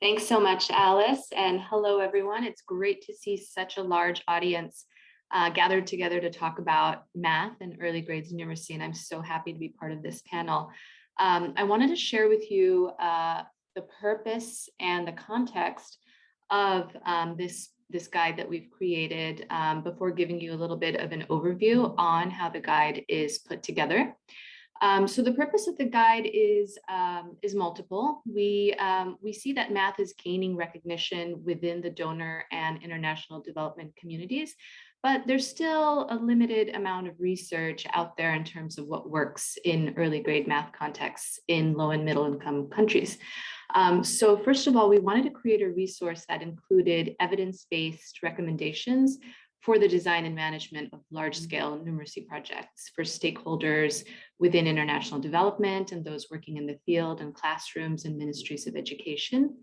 Thanks so much, Alice, and hello, everyone. It's great to see such a large audience gathered together to talk about math and early grades numeracy, and I'm so happy to be part of this panel. I wanted to share with you the purpose and the context of this guide that we've created before giving you a little bit of an overview on how the guide is put together. So the purpose of the guide is multiple. We see that math is gaining recognition within the donor and international development communities, but there's still a limited amount of research out there in terms of what works in early grade math contexts in low and middle income countries. So first of all, we wanted to create a resource that included evidence-based recommendations for the design and management of large-scale numeracy projects for stakeholders within international development and those working in the field and classrooms and ministries of education.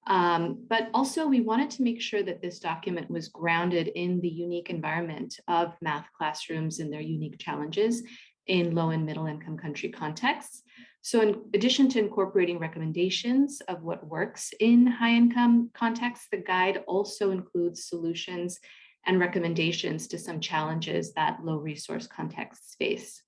But also we wanted to make sure that this document was grounded in the unique environment of math classrooms and their unique challenges in low and middle income country contexts. So in addition to incorporating recommendations of what works in high income contexts, the guide also includes solutions and recommendations to some challenges that low resource contexts face.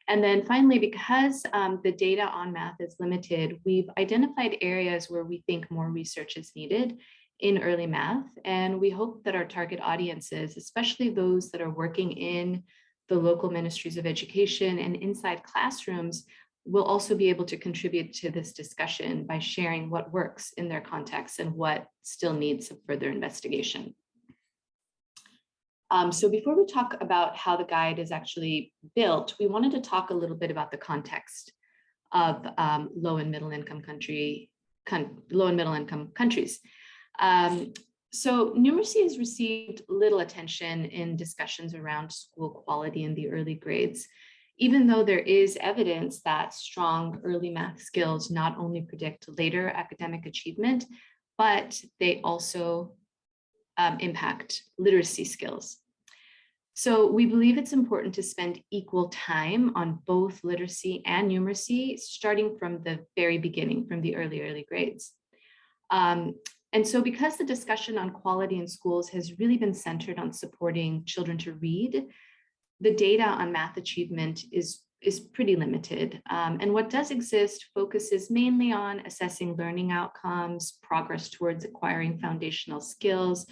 And then finally, because the data on math is limited, we've identified areas where we think more research is needed in early math. And we hope that our target audiences, especially those that are working in the local ministries of education and inside classrooms, will also be able to contribute to this discussion by sharing what works in their context and what still needs some further investigation. So before we talk about how the guide is actually built, we wanted to talk a little bit about the context of low and middle income countries. So numeracy has received little attention in discussions around school quality in the early grades, even though there is evidence that strong early math skills not only predict later academic achievement, but they also impact literacy skills. So we believe it's important to spend equal time on both literacy and numeracy, starting from the very beginning, from the early grades. And so because the discussion on quality in schools has really been centered on supporting children to read, the data on math achievement is pretty limited. And what does exist focuses mainly on assessing learning outcomes, progress towards acquiring foundational skills.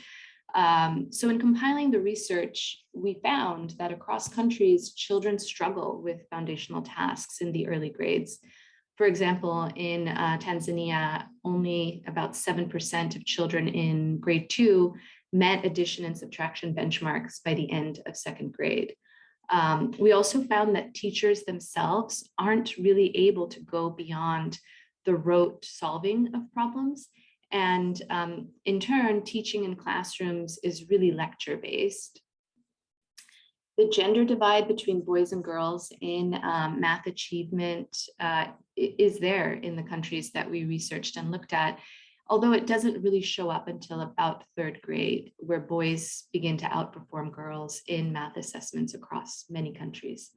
So in compiling the research, we found that across countries, children struggle with foundational tasks in the early grades. For example, in Tanzania, only about 7% of children in grade 2 met addition and subtraction benchmarks by the end of second grade. We also found that teachers themselves aren't really able to go beyond the rote solving of problems. And in turn, teaching in classrooms is really lecture-based. The gender divide between boys and girls in math achievement is there in the countries that we researched and looked at, although it doesn't really show up until about third grade, where boys begin to outperform girls in math assessments across many countries.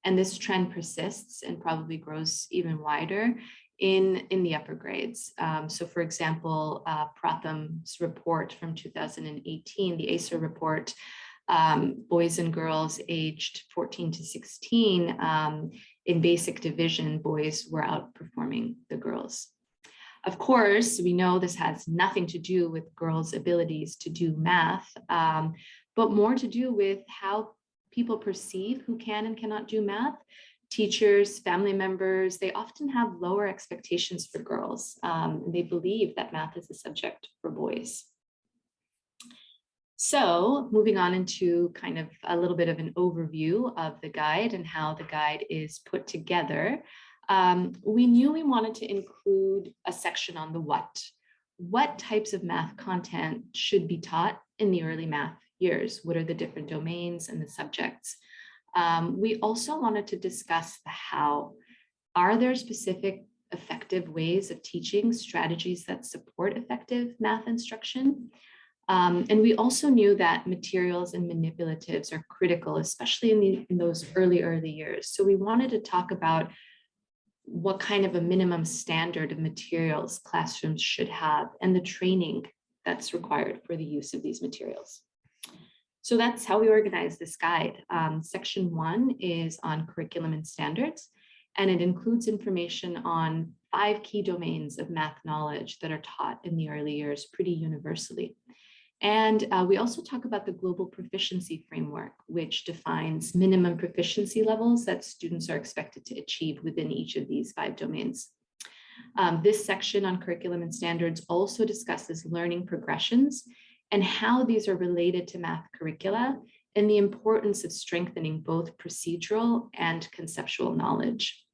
And this trend persists and probably grows even wider in the upper grades. So for example, Pratham's report from 2018, the ACER report, boys and girls aged 14 to 16 in basic division, boys were outperforming the girls. Of course, we know this has nothing to do with girls' abilities to do math, but more to do with how people perceive who can and cannot do math. Teachers, family members, they often have lower expectations for girls. They believe that math is a subject for boys. So moving on into kind of a little bit of an overview of the guide and how the guide is put together, we knew we wanted to include a section on the what. What types of math content should be taught in the early math years? What are the different domains and the subjects? We also wanted to discuss the how. Are there specific effective ways of teaching, strategies that support effective math instruction? And we also knew that materials and manipulatives are critical, especially in those early years. So we wanted to talk about what kind of a minimum standard of materials classrooms should have, and the training that's required for the use of these materials. So that's how we organize this guide. Section 1 is on curriculum and standards, and it includes information on 5 key domains of math knowledge that are taught in the early years pretty universally. And we also talk about the global proficiency framework, which defines minimum proficiency levels that students are expected to achieve within each of these 5 domains. This section on curriculum and standards also discusses learning progressions and how these are related to math curricula and the importance of strengthening both procedural and conceptual knowledge.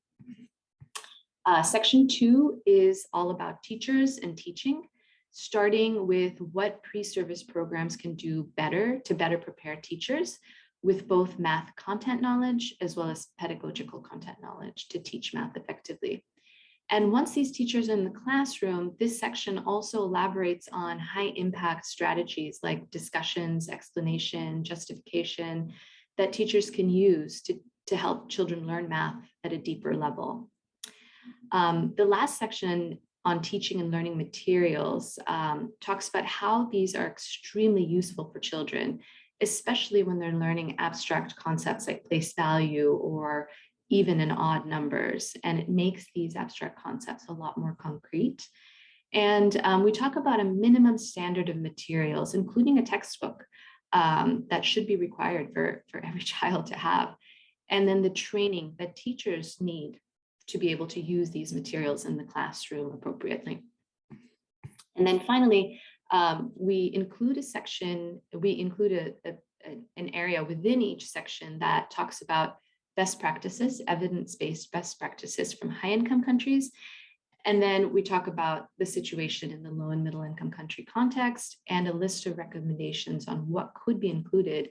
Section 2 is all about teachers and teaching, starting with what pre-service programs can do better to better prepare teachers with both math content knowledge as well as pedagogical content knowledge to teach math effectively. And once these teachers are in the classroom, this section also elaborates on high impact strategies like discussions, explanation, justification that teachers can use to help children learn math at a deeper level. The last section on teaching and learning materials talks about how these are extremely useful for children, especially when they're learning abstract concepts like place value or even in odd numbers, and it makes these abstract concepts a lot more concrete. And we talk about a minimum standard of materials, including a textbook that should be required for every child to have, and then the training that teachers need to be able to use these materials in the classroom appropriately. And then finally, we include a section, we include an area within each section that talks about best practices, evidence-based best practices from high-income countries. And then we talk about the situation in the low and middle income country context and a list of recommendations on what could be included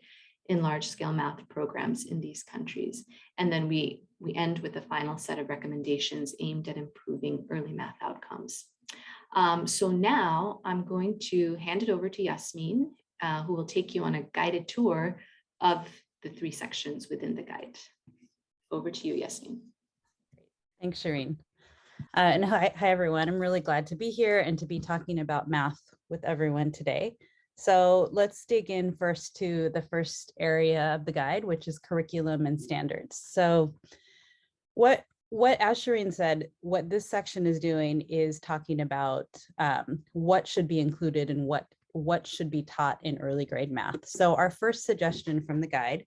in large-scale math programs in these countries. And then we end with a final set of recommendations aimed at improving early math outcomes. So now I'm going to hand it over to Yasmin, who will take you on a guided tour of the 3 sections within the guide. Over to you, Yasmin. Thanks, Shirin. And hi, everyone. I'm really glad to be here and to be talking about math with everyone today. So let's dig in first to the first area of the guide, which is curriculum and standards. So as Shirin said, what this section is doing is talking about what should be included and what should be taught in early grade math. So our first suggestion from the guide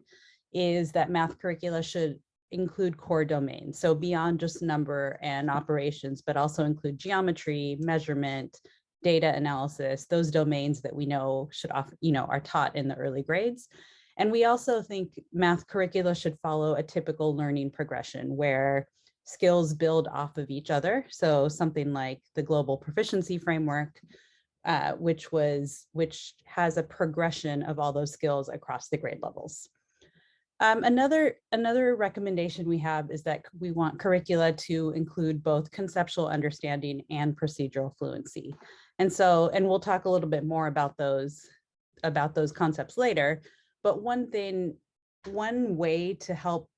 is that math curricula should include core domains. So beyond just number and operations, but also include geometry, measurement, data analysis, those domains that we know should are taught in the early grades. And we also think math curricula should follow a typical learning progression where skills build off of each other. So something like the global proficiency framework, which has a progression of all those skills across the grade levels. Another recommendation we have is that we want curricula to include both conceptual understanding and procedural fluency. And we'll talk a little bit more about those concepts later. But one way to help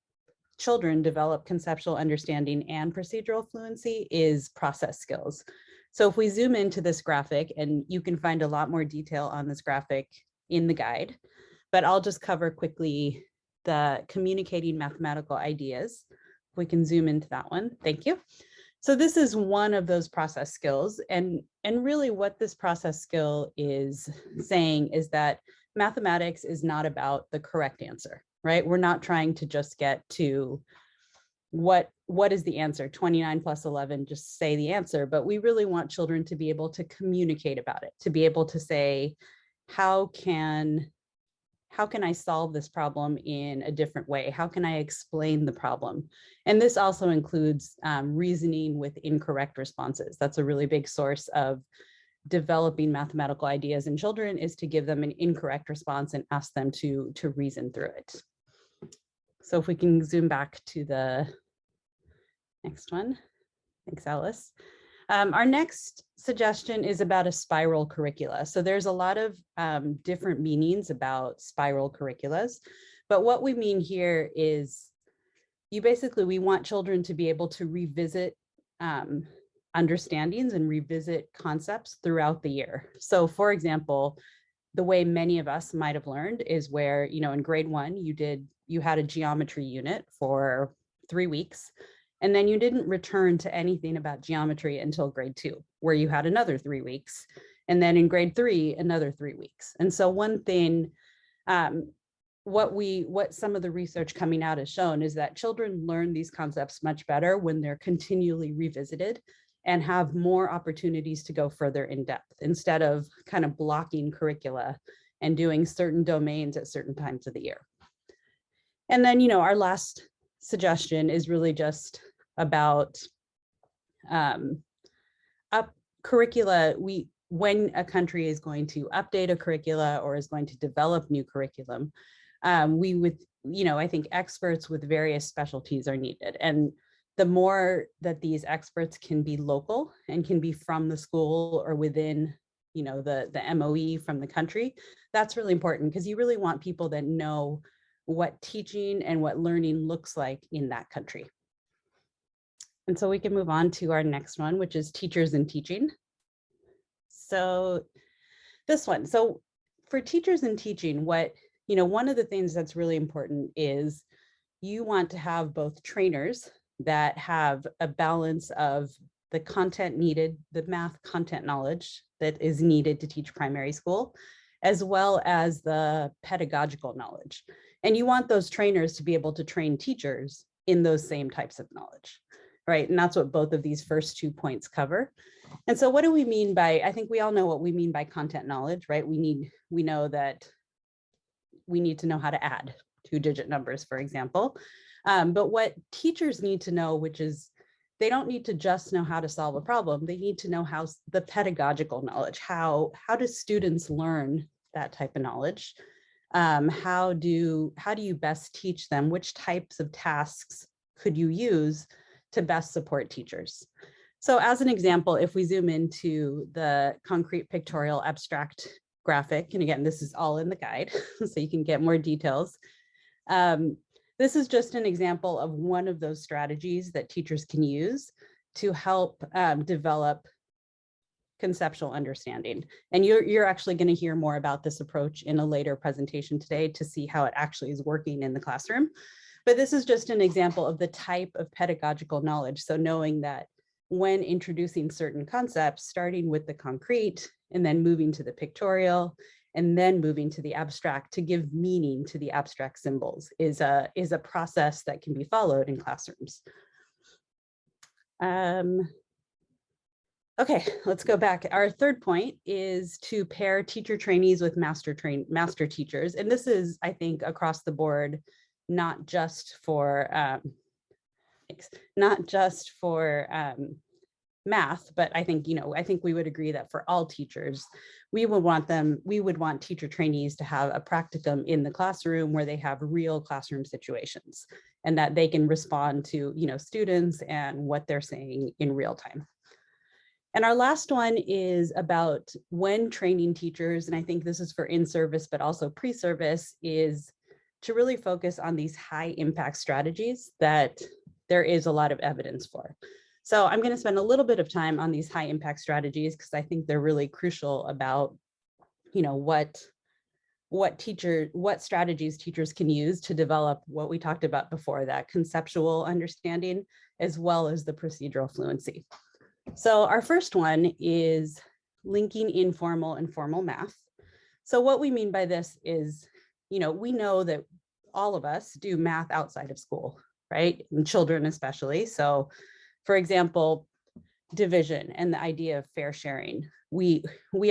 children develop conceptual understanding and procedural fluency is process skills. So if we zoom into this graphic, and you can find a lot more detail on this graphic in the guide, but I'll just cover quickly the communicating mathematical ideas. We can zoom into that one. Thank you. So this is one of those process skills. And really what this process skill is saying is that mathematics is not about the correct answer, right? We're not trying to just get to what is the answer, 29 plus 11, just say the answer, but we really want children to be able to communicate about it, to be able to say, how can I solve this problem in a different way? How can I explain the problem? And this also includes reasoning with incorrect responses. That's a really big source of developing mathematical ideas in children, is to give them an incorrect response and ask them to reason through it. So if we can zoom back to the next one. Thanks, Alice. Our next suggestion is about a spiral curricula. So there's a lot of different meanings about spiral curriculas, but what we mean here is we want children to be able to revisit understandings and revisit concepts throughout the year. So for example, the way many of us might have learned is where, in grade 1, you had a geometry unit for 3 weeks, and then you didn't return to anything about geometry until grade 2, where you had another 3 weeks. And then in grade 3, another 3 weeks. And so one thing, what some of the research coming out has shown is that children learn these concepts much better when they're continually revisited and have more opportunities to go further in depth instead of kind of blocking curricula and doing certain domains at certain times of the year. And then, our last suggestion is really just about curricula. When a country is going to update a curricula or is going to develop new curriculum, I think experts with various specialties are needed. And the more that these experts can be local and can be from the school or within, the MOE from the country, that's really important, because you really want people that know what teaching and what learning looks like in that country. And so we can move on to our next one, which is teachers and teaching. So this one, so for teachers and teaching, one of the things that's really important is you want to have both trainers that have a balance of the content needed, the math content knowledge that is needed to teach primary school, as well as the pedagogical knowledge. And you want those trainers to be able to train teachers in those same types of knowledge, right? And that's what both of these first 2 points cover. And so what do we mean by, I think we all know what we mean by content knowledge, right? We know that we need to know how to add 2-digit numbers, for example. But what teachers need to know, which is they don't need to just know how to solve a problem. They need to know how the pedagogical knowledge, how do students learn that type of knowledge? How do you best teach them? Which types of tasks could you use to best support teachers? So as an example, if we zoom into the concrete pictorial abstract graphic, and again, this is all in the guide, so you can get more details. This is just an example of one of those strategies that teachers can use to help develop conceptual understanding. And you're actually going to hear more about this approach in a later presentation today to see how it actually is working in the classroom. But this is just an example of the type of pedagogical knowledge. So knowing that when introducing certain concepts, starting with the concrete and then moving to the pictorial and then moving to the abstract to give meaning to the abstract symbols is a process that can be followed in classrooms. Okay, let's go back. Our third point is to pair teacher trainees with master teachers. And this is, I think, across the board, not just for math, but I think we would agree that for all teachers, we would want teacher trainees to have a practicum in the classroom where they have real classroom situations and that they can respond to, students and what they're saying in real time. And our last one is about when training teachers, and I think this is for in-service, but also pre-service, is to really focus on these high impact strategies that there is a lot of evidence for. So I'm going to spend a little bit of time on these high impact strategies because I think they're really crucial about, what strategies teachers can use to develop what we talked about before, that conceptual understanding, as well as the procedural fluency. So our first one is linking informal and formal math. So what we mean by this is, we know that all of us do math outside of school, right? And children especially. So for example, division and the idea of fair sharing. We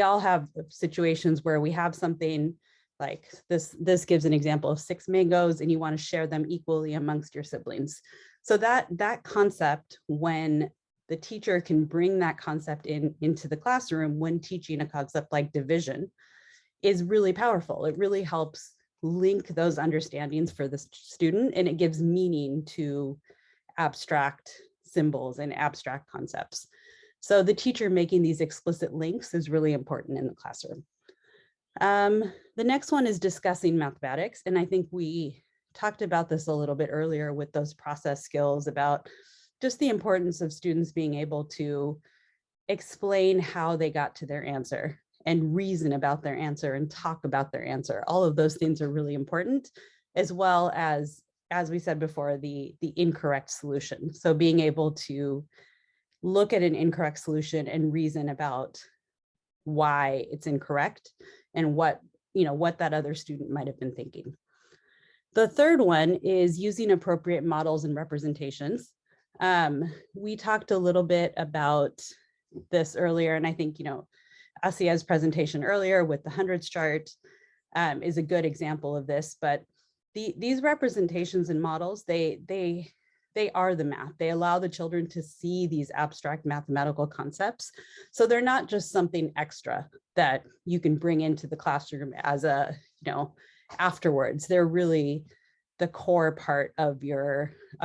all have situations where we have something like this gives an example of 6 mangoes and you want to share them equally amongst your siblings. So that concept, when the teacher can bring that concept into the classroom when teaching a concept like division, is really powerful. It really helps link those understandings for the student, and it gives meaning to abstract symbols and abstract concepts. So the teacher making these explicit links is really important in the classroom. The next one is discussing mathematics, and I think we talked about this a little bit earlier with those process skills about just the importance of students being able to explain how they got to their answer and reason about their answer and talk about their answer. All of those things are really important, as well as we said before, the incorrect solution. So being able to look at an incorrect solution and reason about why it's incorrect and what that other student might have been thinking. The third one is using appropriate models and representations. We talked a little bit about this earlier, and I think, Asia's presentation earlier with the hundreds chart is a good example of this, but these representations and models, they are the math. They allow the children to see these abstract mathematical concepts. So they're not just something extra that you can bring into the classroom as afterwards. They're really the core part of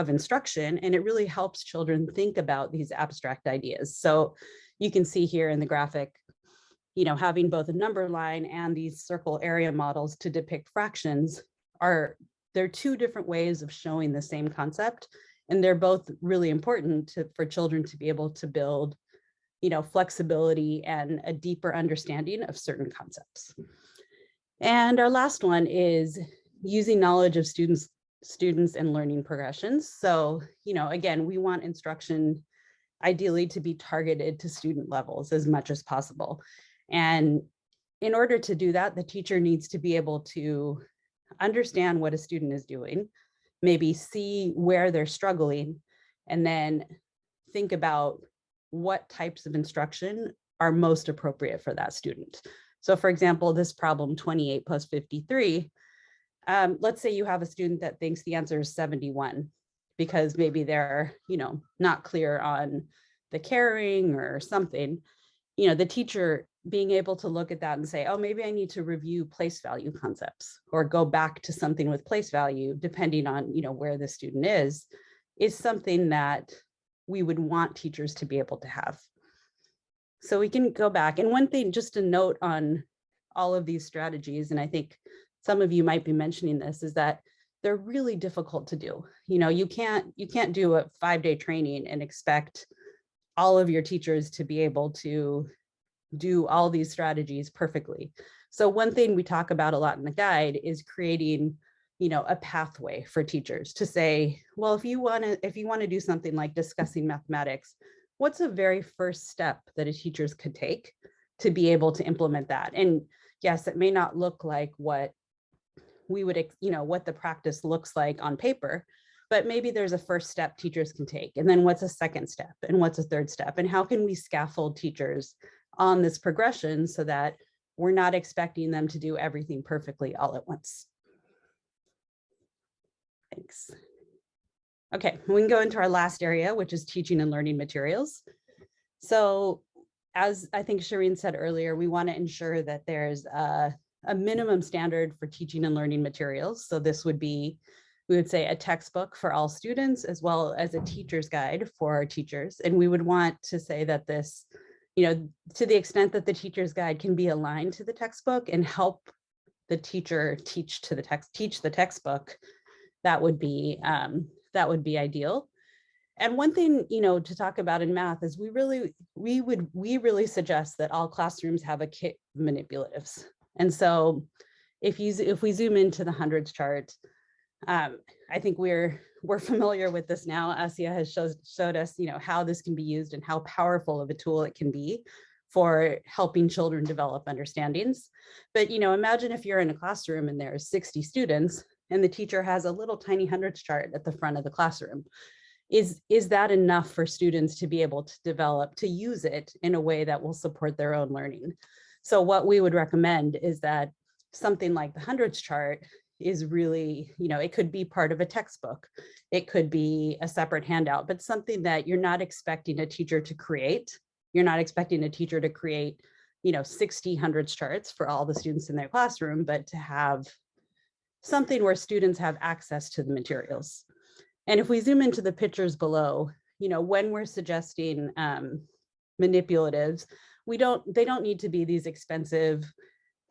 instruction, and it really helps children think about these abstract ideas. So you can see here in the graphic, having both a number line and these circle area models to depict fractions they're two different ways of showing the same concept. And they're both really important for children to be able to build, flexibility and a deeper understanding of certain concepts. And our last one is using knowledge of students and learning progressions. So, again, we want instruction ideally to be targeted to student levels as much as possible. And in order to do that, the teacher needs to be able to understand what a student is doing, maybe see where they're struggling, and then think about what types of instruction are most appropriate for that student. So for example, this problem 28 plus 53, let's say you have a student that thinks the answer is 71 because maybe they're, not clear on the carrying or something. The teacher being able to look at that and say, oh, maybe I need to review place value concepts or go back to something with place value, depending on, where the student is something that we would want teachers to be able to have. So we can go back. And one thing, just a note on all of these strategies, and I think some of you might be mentioning this, is that they're really difficult to do. You can't do a 5-day training and expect all of your teachers to be able to do all these strategies perfectly. So one thing we talk about a lot in the guide is creating, a pathway for teachers to say, well, if you want to do something like discussing mathematics, what's the very first step that a teacher could take to be able to implement that? And yes, it may not look like what we would, what the practice looks like on paper, but maybe there's a first step teachers can take. And then what's a second step? And what's a third step? And how can we scaffold teachers on this progression so that we're not expecting them to do everything perfectly all at once? Thanks. Okay, we can go into our last area, which is teaching and learning materials. So as I think Shirin said earlier, we want to ensure that there's a minimum standard for teaching and learning materials. So this would be, we would say, a textbook for all students, as well as a teacher's guide for our teachers. And we would want to say that this, to the extent that the teacher's guide can be aligned to the textbook and help the teacher teach the textbook, that would be ideal. And one thing, to talk about in math is we really suggest that all classrooms have a kit of manipulatives. And so if we zoom into the hundreds chart, I think we're familiar with this now. Asia has showed us, how this can be used and how powerful of a tool it can be for helping children develop understandings. But, imagine if you're in a classroom and there are 60 students and the teacher has a little tiny hundreds chart at the front of the classroom. Is that enough for students to be able to develop, to use it in a way that will support their own learning? So what we would recommend is that something like the hundreds chart is really, it could be part of a textbook. It could be a separate handout, but something that you're not expecting a teacher to create. You're not expecting a teacher to create, 60 hundreds charts for all the students in their classroom, but to have something where students have access to the materials. And if we zoom into the pictures below, when we're suggesting manipulatives, they don't need to be these expensive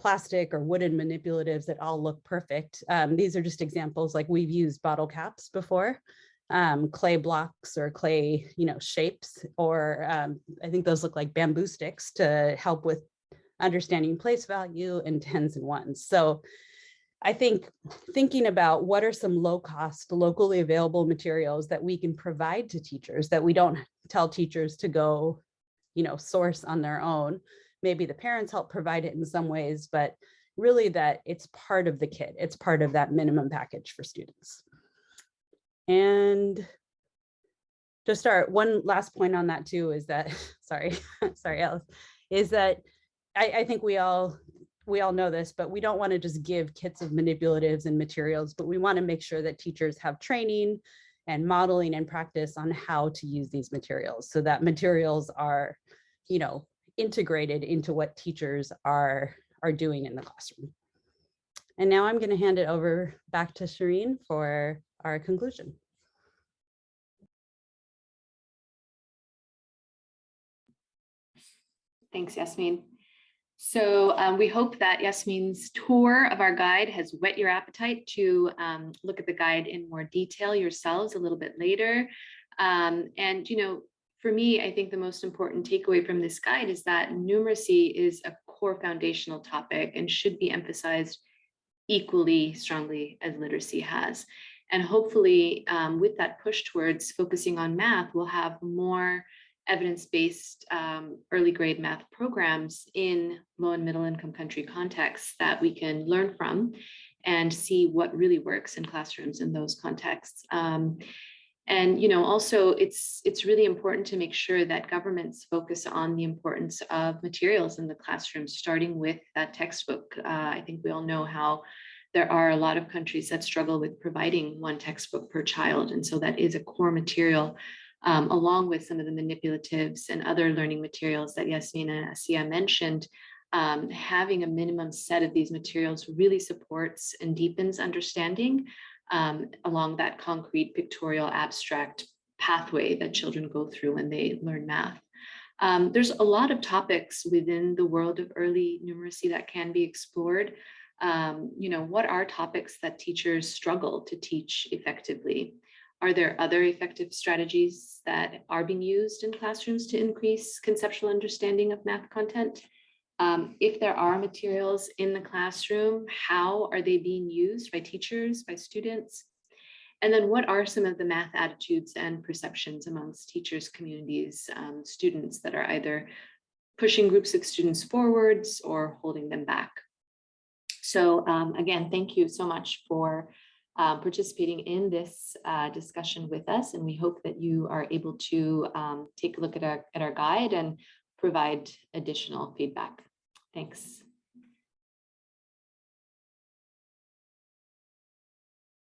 plastic or wooden manipulatives that all look perfect. These are just examples, like we've used bottle caps before, clay blocks or clay, shapes, or I think those look like bamboo sticks to help with understanding place value and tens and ones. So I think thinking about what are some low cost, locally available materials that we can provide to teachers, that we don't tell teachers to go, source on their own. Maybe the parents help provide it in some ways, but really that it's part of the kit. It's part of that minimum package for students. And to start, one last point on that too is that, sorry, Alice, is that I think we all know this, but we don't want to just give kits of manipulatives and materials, but we want to make sure that teachers have training and modeling and practice on how to use these materials, so that materials are, integrated into what teachers are doing in the classroom. And now I'm going to hand it over back to Shirin for our conclusion. Thanks, Yasmin. So we hope that Yasmin's tour of our guide has whet your appetite to look at the guide in more detail yourselves a little bit later. For me, I think the most important takeaway from this guide is that numeracy is a core foundational topic and should be emphasized equally strongly as literacy has. And hopefully with that push towards focusing on math, we'll have more evidence-based early grade math programs in low and middle income country contexts that we can learn from and see what really works in classrooms in those contexts. Also it's really important to make sure that governments focus on the importance of materials in the classroom, starting with that textbook. I think we all know how there are a lot of countries that struggle with providing one textbook per child. And so that is a core material, along with some of the manipulatives and other learning materials that Yasmin and Asiya mentioned. Having a minimum set of these materials really supports and deepens understanding along that concrete pictorial abstract pathway that children go through when they learn math. There's a lot of topics within the world of early numeracy that can be explored. What are topics that teachers struggle to teach effectively? Are there other effective strategies that are being used in classrooms to increase conceptual understanding of math content? If there are materials in the classroom, how are they being used by teachers, by students? And then what are some of the math attitudes and perceptions amongst teachers, communities, students that are either pushing groups of students forwards or holding them back? So again, thank you so much for participating in this discussion with us. And we hope that you are able to take a look at our guide and provide additional feedback. Thanks.